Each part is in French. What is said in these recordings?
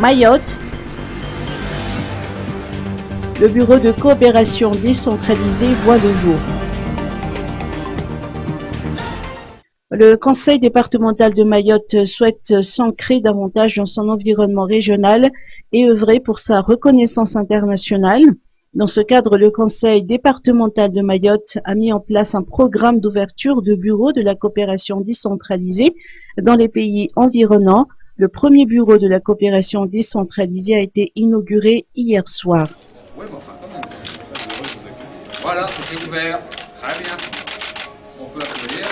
Mayotte, le bureau de coopération décentralisée voit le jour. Le conseil départemental de Mayotte souhaite s'ancrer davantage dans son environnement régional et œuvrer pour sa reconnaissance internationale. Dans ce cadre, le conseil départemental de Mayotte a mis en place un programme d'ouverture de bureaux de la coopération décentralisée dans les pays environnants. Le premier bureau de la coopération décentralisée a été inauguré hier soir. Oui, mais enfin, quand même, c'est très heureux de vous accueillir. Voilà, c'est ouvert. Très bien. On peut applaudir.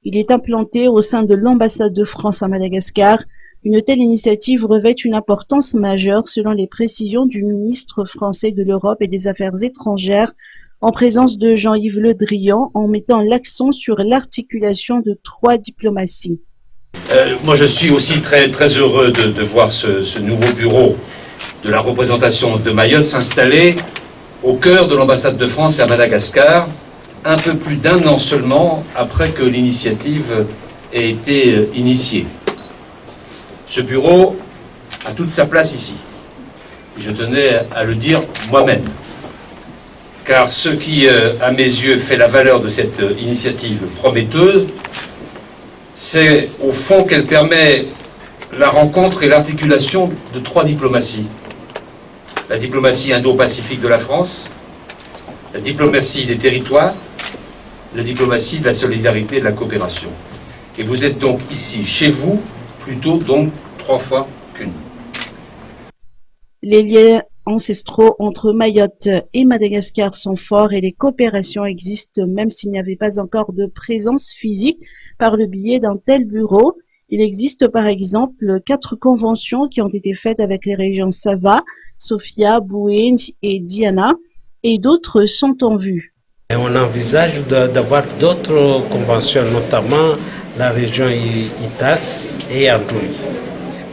Il est implanté au sein de l'ambassade de France à Madagascar. Une telle initiative revêt une importance majeure selon les précisions du ministre français de l'Europe et des Affaires étrangères en présence de Jean-Yves Le Drian en mettant l'accent sur l'articulation de 3 diplomaties. Moi je suis aussi très heureux de voir ce nouveau bureau de la représentation de Mayotte s'installer au cœur de l'ambassade de France à Madagascar, un peu plus d'1 an seulement après que l'initiative ait été initiée. Ce bureau a toute sa place ici. Et je tenais à le dire moi-même. Car ce qui, à mes yeux, fait la valeur de cette initiative prometteuse, c'est au fond qu'elle permet la rencontre et l'articulation de 3 diplomaties. La diplomatie indo-pacifique de la France, la diplomatie des territoires, la diplomatie de la solidarité et de la coopération. Et vous êtes donc ici, chez vous, plutôt donc 3 fois qu'une. Les liens ancestraux entre Mayotte et Madagascar sont forts et les coopérations existent même s'il n'y avait pas encore de présence physique par le biais d'un tel bureau. Il existe par exemple 4 conventions qui ont été faites avec les régions Sava, Sofia, Boué et Diana et d'autres sont en vue. Et on envisage d'avoir d'autres conventions, notamment la région Itas et Andouille.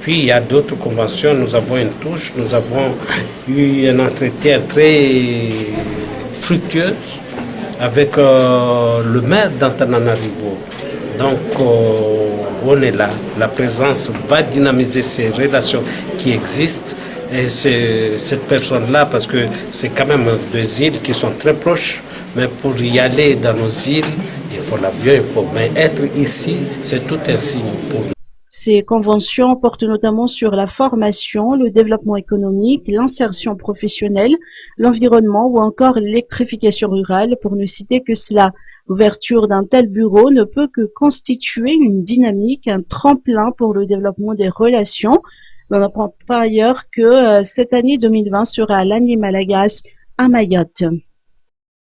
Puis il y a d'autres conventions, nous avons une touche, nous avons eu un entretien très fructueux avec le maire d'Antananarivo. Donc on est là, la présence va dynamiser ces relations qui existent. Et cette personne-là, parce que c'est quand même 2 îles qui sont très proches, mais pour y aller dans nos îles, il faut l'avion, mais être ici, c'est tout un signe pour nous. Ces conventions portent notamment sur la formation, le développement économique, l'insertion professionnelle, l'environnement ou encore l'électrification rurale, pour ne citer que cela. L'ouverture d'un tel bureau ne peut que constituer une dynamique, un tremplin pour le développement des relations. On apprend par ailleurs que cette année 2020 sera l'année Malagasy à Mayotte.